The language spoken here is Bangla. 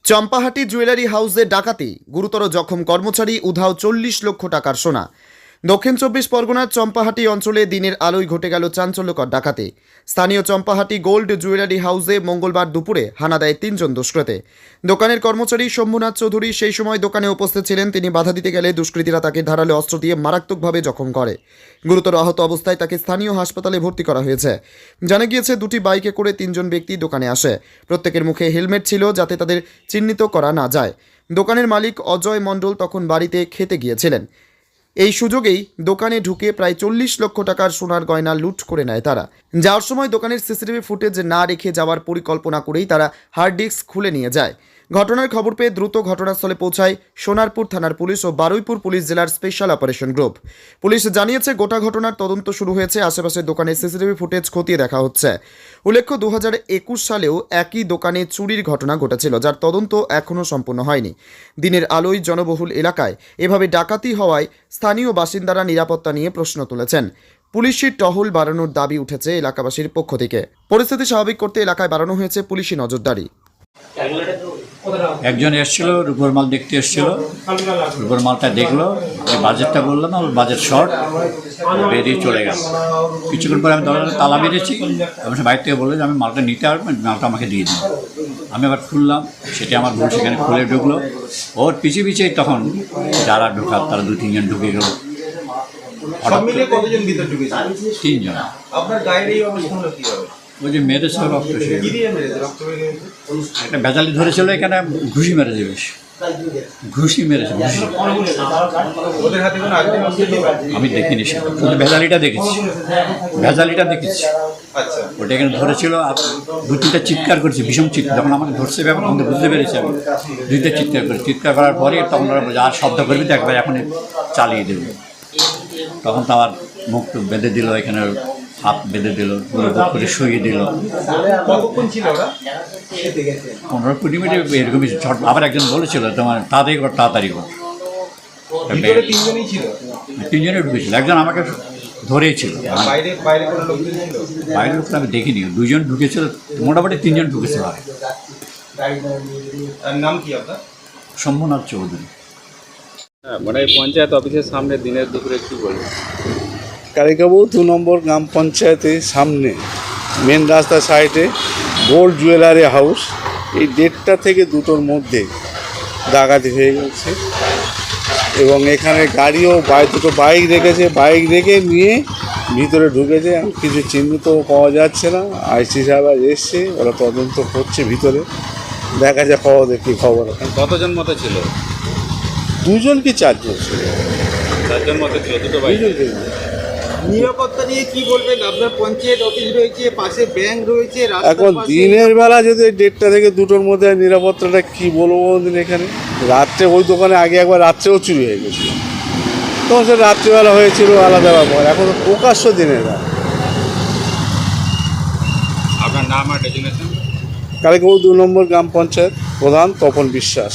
চম্পাহাটি জুয়েলারি হাউসে ডাকাতি, গুরুতর জখম কর্মচারী, উধাও 40 লক্ষ টাকার সোনা। দক্ষিণ 24 পরগনার চম্পাহাটি অঞ্চলে দিনের আলোয় ঘটে গেল চাঞ্চল্যকর ডাকাতি। স্থানীয় চম্পাহাটি গোল্ড জুয়েলারি হাউসে মঙ্গলবার দুপুরে হানা দেয় 3 জন দুষ্কৃতী। দোকানের কর্মচারী শম্ভুনাথ চৌধুরী সেই সময় দোকানে উপস্থিত ছিলেন। তিনি বাধা দিতে গেলে দুষ্কৃতীরা তাকে ধারালো অস্ত্র দিয়ে মারাত্মকভাবে জখম করে। গুরুতর আহত অবস্থায় তাকে স্থানীয় হাসপাতালে ভর্তি করা হয়েছে। জানা গিয়েছে, দুটি বাইকে করে 3 জন ব্যক্তি দোকানে আসে। প্রত্যেকের মুখে হেলমেট ছিল যাতে তাদের চিহ্নিত করা না যায়। দোকানের মালিক অজয় মণ্ডল তখন বাড়িতে খেতে গিয়েছিলেন। এই সুযোগেই দোকানে ঢুকে প্রায় 40 লক্ষ টাকার সোনার গয়না লুট করে নেয় তারা। যাওয়ার সময় দোকানের সিসিটিভি ফুটেজ না রেখে যাওয়ার পরিকল্পনা করেই তারা হার্ড ডিস্ক খুলে নিয়ে যায়। ঘটনার খবর পেয়ে দ্রুত ঘটনাস্থলে পৌঁছায় সোনারপুর থানার পুলিশ ও বারুইপুর পুলিশ জেলার স্পেশাল অপারেশন গ্রুপ। পুলিশ জানিয়েছে, গোটা ঘটনার তদন্ত শুরু হয়েছে। আশেপাশের দোকানের সিসিটিভি ফুটেজ খতিয়ে দেখা হচ্ছে। উল্লেখ্য, 2021 সালেও একই দোকানে চুরির ঘটনা ঘটেছিল, যার তদন্ত এখনও সম্পূর্ণ হয়নি। দিনের আলোয় জনবহুল এলাকায় এভাবে ডাকাতি হওয়ায় স্থানীয় বাসিন্দারা নিরাপত্তা নিয়ে প্রশ্ন তুলেছেন। পুলিশের টহল বাড়ানোর দাবি উঠেছে এলাকাবাসীর পক্ষ থেকে। পরিস্থিতি স্বাভাবিক করতে এলাকায় বাড়ানো হয়েছে পুলিশি নজরদারি। একজন এসেছিল, রূপোর মাল দেখতে এসেছিল। রূপোর মালটা দেখলো, আমি বাজেটটা বললাম, ওর বাজেট শর্ট, বেরিয়ে চলে গেল। কিছুক্ষণ পরে আমি দরজাটা তালা মেরেছি। আমি বাইরে থেকে বললো যে আমি মালটা নিতে পারবো, মালটা আমাকে দিয়ে দিন। আমি আবার খুললাম, সেটা আমার ভুল, সেখানে খুলে ঢুকলো। ওর পিছিয়ে পিছিয়ে তখন যারা ঢোকার তারা 2-3 জন ঢুকে গেল। তিন জন। আপনার গায়ের এই অবস্থা হলো কিভাবে? ওই যে মেরেছে রক্ত, একটা ভেজালি ধরেছিল, এখানে ঘুষি মেরেছে, বেশ ঘুষি মেরেছে। ওদের হাতে কোনো আগ্নেয় অস্ত্র ছিল? আমি দেখিনি, সেটা শুধু ভেজালিটা দেখেছি। আচ্ছা, ওটা এখানে ধরেছিল আর 2-3টা চিৎকার করেছে, ভীষণ চিৎকার। যখন আমাকে ধরছে ব্যাপার তখন বুঝতে পেরেছি আমি। 2টা চিৎকার করার পরে তখন ওরা বলছে, আর শব্দ করবি তো একবার এখন চালিয়ে দেবে। তখন তো আমার মুখ বেঁধে দিল, এখানে হাত বেঁধে দিল, পুরো করে শুয়ে দিল। কতক্ষণ ছিল ওরা? 15-20 মিনিট এরকমই। আবার একজন বলেছিল, তোমার তাড়াতাড়ি কর। ভিতরে 3 জনই ছিল? 3 জনে ঢুকেছিল, একজন আমাকে ধরেই ছিল। বাইরে বাইরে কোনো লোকজন ছিল? বাইরের লোক আমি দেখিনি, 2 জন ঢুকেছিল, মোটামুটি 3 জন ঢুকেছিল। আর নাম কি আপনার? শম্ভুনাথ চৌধুরী। মানে পঞ্চায়েত অফিসের সামনে দিনের দুপুরে কি বলবো? কালিকাপুর 2 নম্বর গ্রাম পঞ্চায়েতের সামনে মেন রাস্তার সাইডে গোল্ড জুয়েলারি হাউস, এই 1:30 থেকে 2টোর মধ্যে ডাকাতি হয়ে গেছে। এবং এখানে গাড়িও 2টো বাইক রেখেছে, বাইক রেখে নিয়ে ভিতরে ঢুকেছে। কিছু চিহ্নিত পাওয়া যাচ্ছে না। আইসি সাহেব এসছে, ওরা তদন্ত করছে ভিতরে, দেখা যায় কী খবর। কতজন মতো ছিল? 2 জন কি 4 জন ছিল? 4 জন মতো ছিল, দুটো বাইক। নিরাপত্তা নিয়ে কি বলবেন? আপনার পঞ্চায়েত অফিস রয়েছে, পাশে ব্যাংক রয়েছে, এখন দিনের বেলা যদি 1:30 থেকে 2টোর মধ্যে নিরাপত্তাটা কী বলবো বলুন। এখানে রাত্রে ওই দোকানে আগে একবার রাত্রেও চুরি হয়ে গেছিল, তখন সে রাত্রিবেলা হয়েছিল আলাদা ব্যাপার। এখন প্রকাশ্য দিনের বেলা। আপনার নাম আর ডেজিগনেশন? কালিকাপুর 2 নম্বর গ্রাম পঞ্চায়েত প্রধান তপন বিশ্বাস।